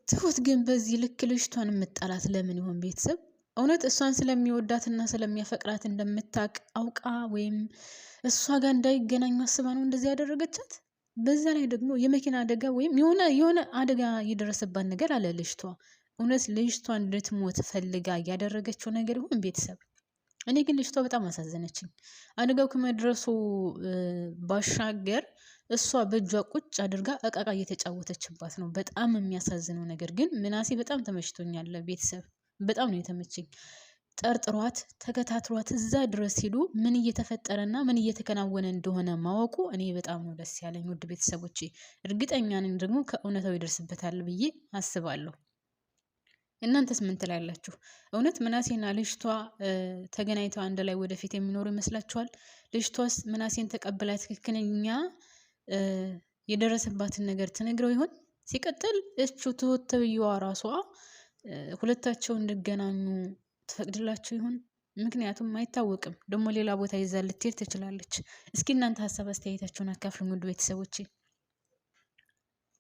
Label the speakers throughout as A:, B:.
A: ትሁት ግን በዚህ ልክ ልጅቷን የምጠላት ለምን ይሆን? ቤተሰብ እውነት እሷን ስለሚወዳትና ስለሚያፈቅራት እንደምታውቅ አውቃ ወይም እሷ ጋር እንዳይገናኙ አስባ ነው እንደዚህ ያደረገቻት? በዛ ላይ ደግሞ የመኪና አደጋ ወይም የሆነ አደጋ የደረሰባት ነገር አለ ልጅቷ። እውነት ልጅቷ እንድትሞት ፈልጋ ያደረገችው ነገር ይሆን? ቤተሰብ እኔ ግን ልጅቷ በጣም አሳዘነችኝ። አደጋው ከመድረሱ ባሻገር እሷ በእጇ ቁጭ አድርጋ እቃቃ እየተጫወተችባት ነው። በጣም የሚያሳዝነው ነገር ግን ምናሴ በጣም ተመችቶኛል። ቤተሰብ በጣም ነው የተመቸኝ። ጠርጥሯት ተከታትሏት እዛ ድረስ ሄዱ ምን እየተፈጠረና ምን እየተከናወነ እንደሆነ ማወቁ እኔ በጣም ነው ደስ ያለኝ። ውድ ቤተሰቦቼ እርግጠኛ ነኝ ደግሞ ከእውነታው ይደርስበታል ብዬ አስባለሁ። እናንተስ ምን ትላላችሁ? እውነት ምናሴና ልጅቷ ተገናኝተው አንድ ላይ ወደፊት የሚኖሩ ይመስላችኋል? ልጅቷስ ምናሴን ተቀብላ ትክክለኛ የደረሰባትን ነገር ትነግረው ይሆን? ሲቀጥል እቹ ትሁት ተብዬዋ ራሷ ሁለታቸው እንዲገናኙ ትፈቅድላቸው ይሆን? ምክንያቱም አይታወቅም፣ ደግሞ ሌላ ቦታ ይዛ ልትሄድ ትችላለች። እስኪ እናንተ ሀሳብ አስተያየታችሁን አካፍሉኝ ውድ ቤተሰቦቼ።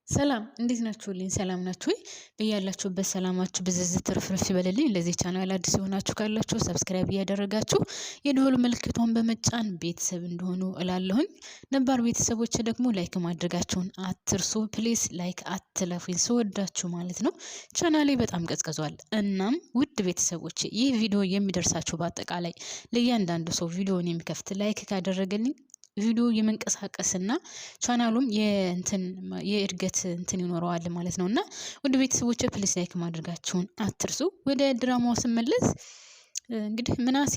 A: ሰላም እንዴት ናችሁልኝ? ሰላም ናችሁ ወይ? በያላችሁበት ሰላማችሁ ብዝዝት ትርፍርፍ ይበልልኝ። ለዚህ ቻናል አዲስ የሆናችሁ ካላችሁ ሰብስክራይብ እያደረጋችሁ የደወል ምልክቷን በመጫን ቤተሰብ እንደሆኑ እላለሁኝ። ነባር ቤተሰቦች ደግሞ ላይክ ማድረጋችሁን አትርሱ ፕሊስ። ላይክ አትለፉኝ ስወዳችሁ ማለት ነው። ቻናሌ በጣም ቀዝቅዟል። እናም ውድ ቤተሰቦች ይህ ቪዲዮ የሚደርሳችሁ በአጠቃላይ ለእያንዳንዱ ሰው ቪዲዮውን የሚከፍት ላይክ ካደረገልኝ ቪዲዮ የመንቀሳቀስና ቻናሉም የእድገት እንትን ይኖረዋል ማለት ነውና ወደ ቤተሰቦቼ ፕሊስ ላይክ ማድረጋችሁን አትርሱ። ወደ ድራማው ስመለስ እንግዲህ ምናሴ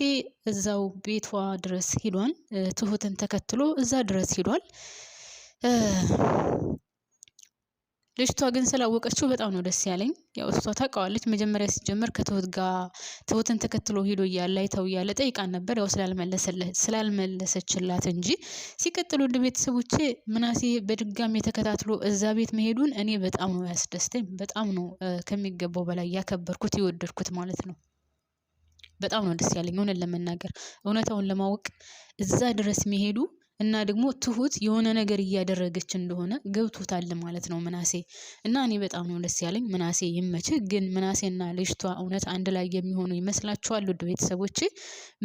A: እዛው ቤቷ ድረስ ሄዷል። ትሁትን ተከትሎ እዛ ድረስ ሄዷል። ልጅቷ ግን ስላወቀችው በጣም ነው ደስ ያለኝ። ያው እሷ ታውቃለች መጀመሪያ ሲጀመር ከትሁት ጋር ትሁትን ተከትሎ ሄዶ እያለ አይተው እያለ ጠይቃን ነበር። ያው ስላልመለሰችላት እንጂ ሲቀጥሉ ወደ ቤተሰቦቼ ምናሴ በድጋሚ ተከታትሎ እዛ ቤት መሄዱን እኔ በጣም ነው ያስደስተኝ። በጣም ነው ከሚገባው በላይ ያከበርኩት የወደድኩት ማለት ነው። በጣም ነው ደስ ያለኝ እውነት ለመናገር እውነታውን ለማወቅ እዛ ድረስ መሄዱ እና ደግሞ ትሁት የሆነ ነገር እያደረገች እንደሆነ ገብቶታል ማለት ነው ምናሴ። እና እኔ በጣም ነው ደስ ያለኝ። ምናሴ ይመችህ። ግን ምናሴና ልጅቷ እውነት አንድ ላይ የሚሆኑ ይመስላችኋል? ውድ ቤተሰቦቼ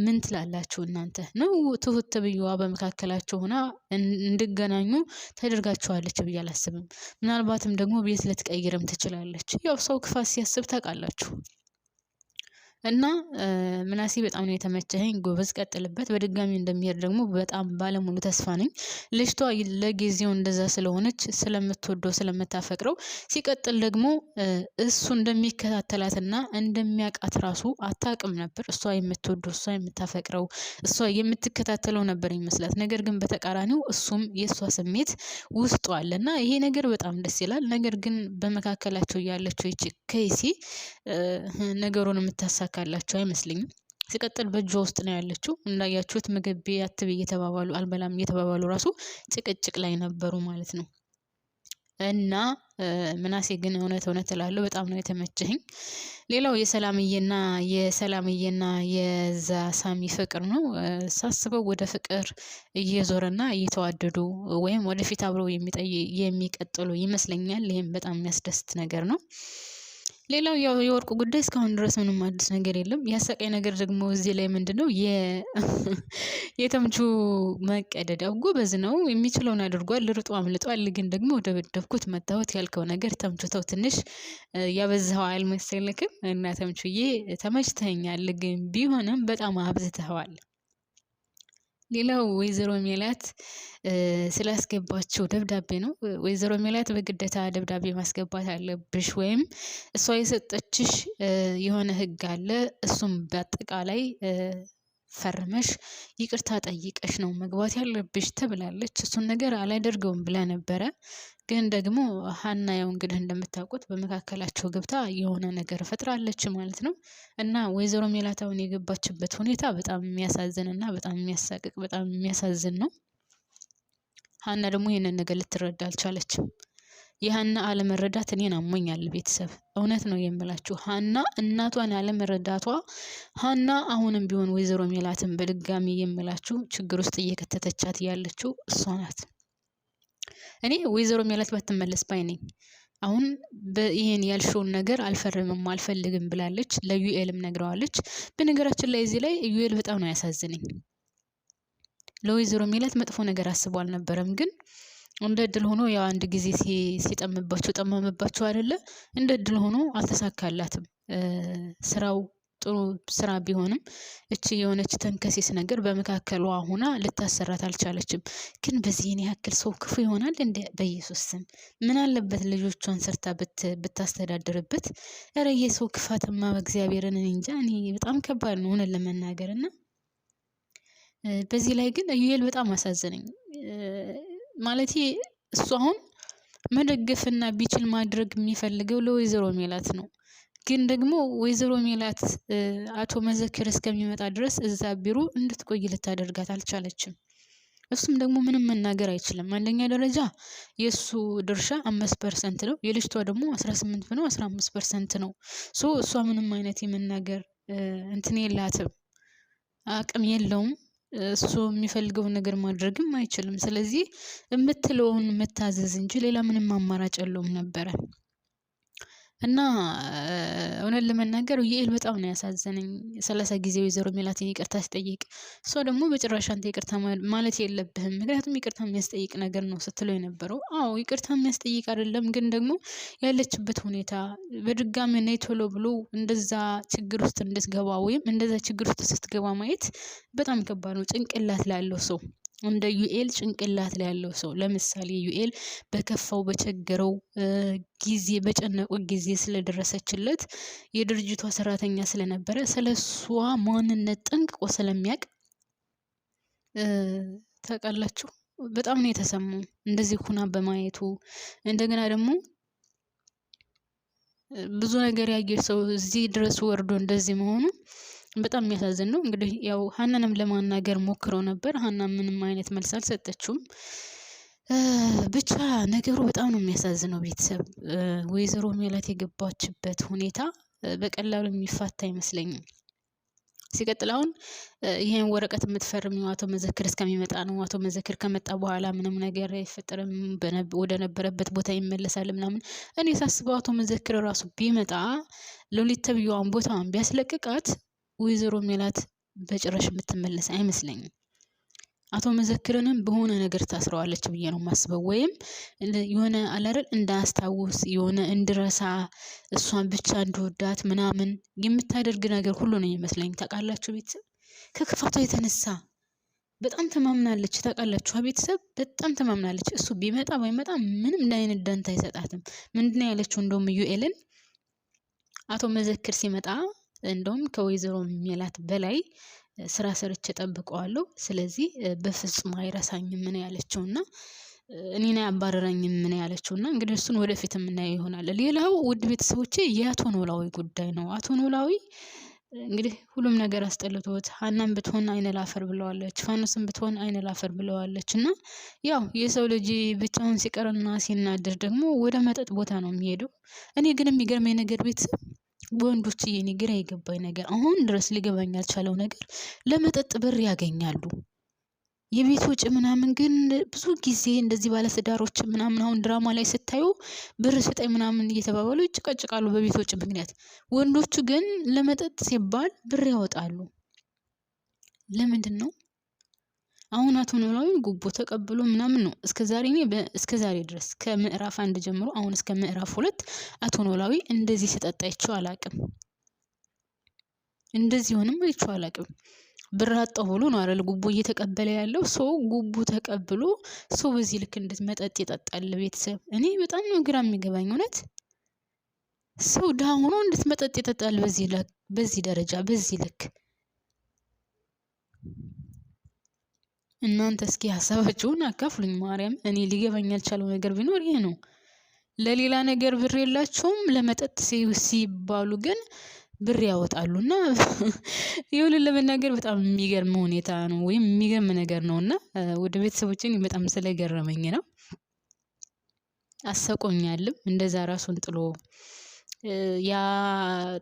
A: ምን ትላላችሁ እናንተ? ነው ትሁት ተብዬዋ በመካከላቸው ሆና እንዲገናኙ ተደርጋችኋለች ብዬ አላስብም። ምናልባትም ደግሞ ቤት ልትቀይርም ትችላለች። ያው ሰው ክፋት ሲያስብ ታውቃላችሁ። እና ምናሴ በጣም ነው የተመቸኝ። ጎበዝ ቀጥልበት። በድጋሚ እንደሚሄድ ደግሞ በጣም ባለሙሉ ተስፋ ነኝ። ልጅቷ ለጊዜው እንደዛ ስለሆነች ስለምትወደው ስለምታፈቅረው፣ ሲቀጥል ደግሞ እሱ እንደሚከታተላትና እንደሚያውቃት ራሱ አታውቅም ነበር። እሷ የምትወደው እሷ የምታፈቅረው እሷ የምትከታተለው ነበር ይመስላት። ነገር ግን በተቃራኒው እሱም የእሷ ስሜት ውስጡ አለ እና ይሄ ነገር በጣም ደስ ይላል። ነገር ግን በመካከላቸው ያለችው ይቺ ከይሲ ነገሩን የምታሳካ ካላቸው አይመስልኝም። ሲቀጥል በእጇ ውስጥ ነው ያለችው። እንዳያችሁት ምግብ ቤት አትብ እየተባባሉ አልበላም እየተባባሉ ራሱ ጭቅጭቅ ላይ ነበሩ ማለት ነው። እና ምናሴ ግን እውነት እላለሁ በጣም ነው የተመቸኝ። ሌላው የሰላምዬና የዛ ሳሚ ፍቅር ነው። ሳስበው ወደ ፍቅር እየዞረና እየተዋደዱ ወይም ወደፊት አብረው የሚቀጥሉ ይመስለኛል። ይህም በጣም የሚያስደስት ነገር ነው። ሌላው ያው የወርቁ ጉዳይ እስካሁን ድረስ ምንም አዲስ ነገር የለም። ያሰቀኝ ነገር ደግሞ እዚህ ላይ ምንድነው የተምቹ መቀደዳው። ጎበዝ ነው፣ የሚችለውን አድርጓል፣ ልርጦ አምልጧል። ግን ደግሞ ደበደብኩት መታወት ያልከው ነገር ተምቹተው ትንሽ ያበዛው አልመሰለክም? እና ተምቹዬ ተመችተኛል፣ ግን ቢሆንም በጣም አብዝተዋል። ሌላው ወይዘሮ ሜላት ስላስገባቸው ደብዳቤ ነው። ወይዘሮ ሜላት በግዴታ ደብዳቤ ማስገባት አለብሽ፣ ወይም እሷ የሰጠችሽ የሆነ ሕግ አለ እሱም በአጠቃላይ ፈርመሽ ይቅርታ ጠይቀሽ ነው መግባት ያለብሽ ተብላለች። እሱን ነገር አላደርገውም ብላ ነበረ። ግን ደግሞ ሀና ያው እንግዲህ እንደምታውቁት በመካከላቸው ገብታ የሆነ ነገር ፈጥራለች ማለት ነው። እና ወይዘሮ ሜላት አሁን የገባችበት ሁኔታ በጣም የሚያሳዝን እና በጣም የሚያሳቅቅ በጣም የሚያሳዝን ነው። ሀና ደግሞ ይህንን ነገር ልትረዳ አልቻለችም። የሀና አለመረዳት እኔን አሞኛል ቤተሰብ። እውነት ነው የምላችሁ ሀና እናቷን አለመረዳቷ ሀና አሁንም ቢሆን ወይዘሮ ሜላትን በድጋሚ የምላችሁ ችግር ውስጥ እየከተተቻት ያለችው እሷ ናት። እኔ ወይዘሮ ሜላት ባትመለስ ባይ ነኝ። አሁን ይሄን ያልሽውን ነገር አልፈርምም አልፈልግም ብላለች። ለዩኤልም ነግረዋለች። በነገራችን ላይ እዚህ ላይ ዩኤል በጣም ነው ያሳዝነኝ። ለወይዘሮ ሜላት መጥፎ ነገር አስቦ አልነበረም፣ ግን እንደ እድል ሆኖ ያው አንድ ጊዜ ጠመመባቸው አይደለ? እንደ እድል ሆኖ አልተሳካላትም። ስራው ጥሩ ስራ ቢሆንም እቺ የሆነች ተንከሲስ ነገር በመካከሏ ሆና ልታሰራት አልቻለችም። ግን በዚህን ያክል ሰው ክፉ ይሆናል እንደ በኢየሱስ ስም ምን አለበት ልጆቿን ሰርታ ብታስተዳድርበት። ኧረ የሰው ክፋትማ በእግዚአብሔርን እንጃ። እኔ በጣም ከባድ ነው ሆነን ለመናገር እና በዚህ ላይ ግን ዩኤል በጣም አሳዘነኝ። ማለት እሱ አሁን መደገፍና ቢችል ማድረግ የሚፈልገው ለወይዘሮ ሜላት ነው። ግን ደግሞ ወይዘሮ ሜላት አቶ መዘክር እስከሚመጣ ድረስ እዛ ቢሮ እንድትቆይ ልታደርጋት አልቻለችም። እሱም ደግሞ ምንም መናገር አይችልም። አንደኛ ደረጃ የእሱ ድርሻ 5% ነው፣ የልጅቷ ደግሞ 18 ነው 15% ነው። እሷ ምንም አይነት የመናገር እንትን የላትም፣ አቅም የለውም። እሱ የሚፈልገውን ነገር ማድረግም አይችልም። ስለዚህ የምትለውን መታዘዝ እንጂ ሌላ ምንም አማራጭ የለውም ነበረ። እና እውነት ለመናገር ዩኤል በጣም ነው ያሳዘነኝ። 30 ጊዜ ወይዘሮ ሜላትን ይቅርታ ሲጠይቅ እሷ ደግሞ በጭራሽ አንተ ይቅርታ ማለት የለብህም ምክንያቱም ይቅርታ የሚያስጠይቅ ነገር ነው ስትለው የነበረው። አዎ ይቅርታ የሚያስጠይቅ አይደለም፣ ግን ደግሞ ያለችበት ሁኔታ በድጋሚ ነይ ቶሎ ብሎ እንደዛ ችግር ውስጥ እንድትገባ ወይም እንደዛ ችግር ውስጥ ስትገባ ማየት በጣም ከባድ ነው። ጭንቅላት ላለው ሰው እንደ ዩኤል ጭንቅላት ላይ ያለው ሰው ለምሳሌ ዩኤል በከፋው በቸገረው ጊዜ በጨነቁ ጊዜ ስለደረሰችለት የድርጅቷ ሰራተኛ ስለነበረ ስለሷ ማንነት ጠንቅቆ ስለሚያውቅ ታውቃላችሁ በጣም ነው የተሰማው እንደዚህ ሁና በማየቱ። እንደገና ደግሞ ብዙ ነገር ያየ ሰው እዚህ ድረስ ወርዶ እንደዚህ መሆኑ በጣም የሚያሳዝን ነው። እንግዲህ ያው ሀናንም ለማናገር ሞክረው ነበር። ሀና ምንም አይነት መልስ አልሰጠችውም። ብቻ ነገሩ በጣም ነው የሚያሳዝነው። ቤተሰብ ወይዘሮ ሜላት የገባችበት ሁኔታ በቀላሉ የሚፋታ አይመስለኝም። ሲቀጥል አሁን ይሄን ወረቀት የምትፈርሚው አቶ መዘክር እስከሚመጣ ነው። አቶ መዘክር ከመጣ በኋላ ምንም ነገር አይፈጠርም፣ ወደ ነበረበት ቦታ ይመለሳል ምናምን። እኔ ሳስበው አቶ መዘክር ራሱ ቢመጣ ሎሊት ተብዬዋን ቦታዋን ቢያስለቅቃት ወይዘሮ ሜላት በጭራሽ የምትመለስ አይመስለኝም። አቶ መዘክርንም በሆነ ነገር ታስረዋለች ብዬ ነው የማስበው። ወይም የሆነ አላረል እንዳያስታውስ የሆነ እንድረሳ እሷን ብቻ እንድወዳት ምናምን የምታደርግ ነገር ሁሉ ነው ይመስለኝ። ታውቃላችሁ ቤተሰብ ከክፋቷ የተነሳ በጣም ተማምናለች። ታውቃላችሁ ቤተሰብ በጣም ተማምናለች። እሱ ቢመጣ ባይመጣ ምንም አይነት ደንታ አይሰጣትም። ምንድነው ያለችው? እንደውም ዩኤልን አቶ መዘክር ሲመጣ እንደውም ከወይዘሮ ሜላት በላይ ስራ ሰርቼ ጠብቀዋለሁ። ስለዚህ በፍጹም አይረሳኝም ምን ያለችውና እኔን አያባረረኝም ምን ያለችውና እንግዲህ እሱን ወደፊት የምናየው ይሆናል። ሌላው ውድ ቤተሰቦቼ የአቶ ኖላዊ ጉዳይ ነው። አቶ ኖላዊ እንግዲህ ሁሉም ነገር አስጠልቶት ሀናም ብትሆን አይነ ላፈር ብለዋለች፣ ፋኖስም ብትሆን አይነ ላፈር ብለዋለች። እና ያው የሰው ልጅ ብቻውን ሲቀርና ሲናደር ደግሞ ወደ መጠጥ ቦታ ነው የሚሄደው። እኔ ግን የሚገርመኝ ነገር ቤተሰብ ወንዶች የኔ ግራ የገባኝ ነገር አሁን ድረስ ሊገባኝ ያልቻለው ነገር ለመጠጥ ብር ያገኛሉ። የቤት ወጪ ምናምን ግን ብዙ ጊዜ እንደዚህ ባለትዳሮች ምናምን አሁን ድራማ ላይ ስታዩ ብር ስጠኝ ምናምን እየተባባሉ ይጭቀጭቃሉ በቤት ወጪ ምክንያት። ወንዶቹ ግን ለመጠጥ ሲባል ብር ያወጣሉ። ለምንድን ነው? አሁን አቶ ኖላዊ ጉቦ ተቀብሎ ምናምን ነው እስከዛሬ ድረስ ከምዕራፍ 1 ጀምሮ አሁን እስከ ምዕራፍ 2 አቶ ኖላዊ እንደዚህ ሲጠጣ አይቼው አላቅም። እንደዚህ ሆነም አይቼው አላቅም። ብር አጣው ብሎ ነው አይደል ጉቦ እየተቀበለ ያለው። ሰው ጉቦ ተቀብሎ ሰው በዚህ ልክ እንዴት መጠጥ ይጠጣል? ቤተሰብ እኔ በጣም ነው ግራ የሚገባኝ እውነት። ሰው ድሃ ሆኖ እንዴት መጠጥ ይጠጣል? በዚህ ደረጃ በዚህ ልክ እናንተ እስኪ ሀሳባችሁን አካፍሉኝ። ማርያም እኔ ሊገባኝ ያልቻለው ነገር ቢኖር ይሄ ነው። ለሌላ ነገር ብር የላቸውም፣ ለመጠጥ ሲባሉ ግን ብር ያወጣሉና ይሁን ለመናገር በጣም የሚገርም ሁኔታ ነው ወይም የሚገርም ነገር ነውና ወደ ቤተሰቦችን በጣም ስለገረመኝ ነው። አሰቆኛልም እንደዛ ራሱን ጥሎ ያ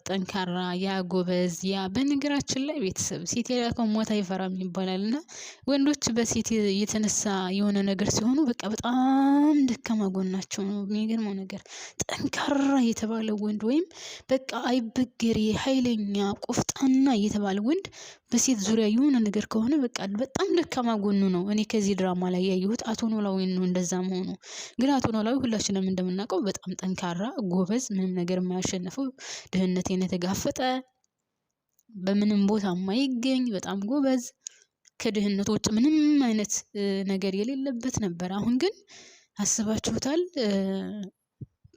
A: ጠንካራ ያ ጎበዝ ያ በነገራችን ላይ ቤተሰብ ሴት የላከው ሞት አይፈራም ይባላል እና ወንዶች በሴት የተነሳ የሆነ ነገር ሲሆኑ በቃ በጣም ደካማ ጎናቸው ነው። የሚገርመው ነገር ጠንካራ የተባለ ወንድ ወይም በቃ አይበገሬ ኃይለኛ ቆፍጣና የተባለ ወንድ በሴት ዙሪያ የሆነ ነገር ከሆነ በቃ በጣም ደካማ ጎኑ ነው። እኔ ከዚህ ድራማ ላይ ያየሁት አቶ ኖላዊ ነው እንደዛ መሆኑ። ግን አቶ ኖላዊ ሁላችንም እንደምናውቀው በጣም ጠንካራ ጎበዝ፣ ምንም ነገር የማያሸንፈው፣ ድህነቴን የተጋፈጠ በምንም ቦታ የማይገኝ በጣም ጎበዝ፣ ከድህነት ውጭ ምንም አይነት ነገር የሌለበት ነበር። አሁን ግን አስባችሁታል?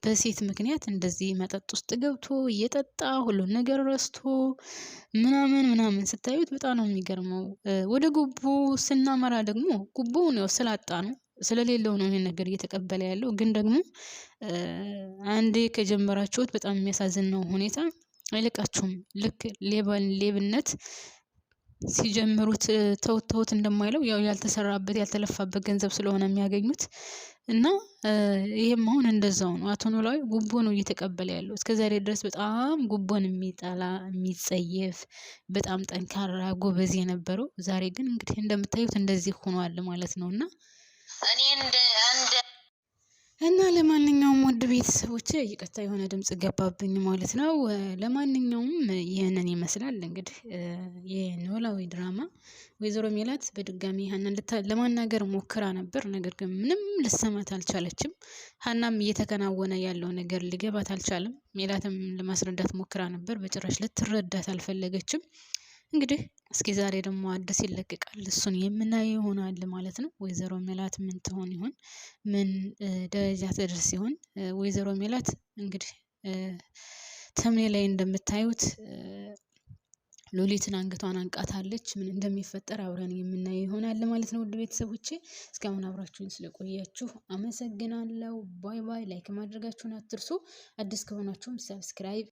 A: በሴት ምክንያት እንደዚህ መጠጥ ውስጥ ገብቶ እየጠጣ ሁሉን ነገር ረስቶ ምናምን ስታዩት በጣም ነው የሚገርመው። ወደ ጉቦ ስናመራ ደግሞ ጉቦውን ያው ስላጣ ነው ስለሌለው ነው ይሄን ነገር እየተቀበለ ያለው። ግን ደግሞ አንዴ ከጀመራችሁት በጣም የሚያሳዝን ነው ሁኔታ አይለቃችሁም። ልክ ሌብነት ሲጀምሩት ተውት እንደማይለው ያው ያልተሰራበት ያልተለፋበት ገንዘብ ስለሆነ የሚያገኙት እና ይሄም አሁን እንደዛው ነው። አቶ ኖላዊ ጉቦ ነው እየተቀበለ ያለው እስከዛሬ ድረስ በጣም ጉቦን የሚጠላ የሚጸየፍ በጣም ጠንካራ ጎበዝ የነበረው ዛሬ ግን እንግዲህ እንደምታዩት እንደዚህ ሆኗል ማለት ነውና እና ለማንኛውም ውድ ቤተሰቦቼ ይቅርታ የሆነ ድምጽ ገባብኝ ማለት ነው። ለማንኛውም ይህንን ይመስላል እንግዲህ የኖላዊ ድራማ። ወይዘሮ ሜላት በድጋሚ ሀናን ለማናገር ሞክራ ነበር፣ ነገር ግን ምንም ልሰማት አልቻለችም። ሀናም እየተከናወነ ያለው ነገር ሊገባት አልቻለም። ሜላትም ለማስረዳት ሞክራ ነበር፣ በጭራሽ ልትረዳት አልፈለገችም። እንግዲህ እስኪ ዛሬ ደግሞ አዲስ ይለቀቃል፣ እሱን የምናየው ይሆናል ማለት ነው። ወይዘሮ ሜላት ምን ትሆን ይሆን? ምን ደረጃ ትደርስ ይሆን? ወይዘሮ ሜላት እንግዲህ ተምኔ ላይ እንደምታዩት ሉሊትን አንገቷን አንቃታለች። ምን እንደሚፈጠር አብረን የምናየው ይሆናል ማለት ነው። ውድ ቤተሰቦቼ እስካሁን አብራችሁን ስለቆያችሁ አመሰግናለሁ። ባይ ባይ። ላይክ ማድረጋችሁን አትርሱ። አዲስ ከሆናችሁም ሰብስክራይብ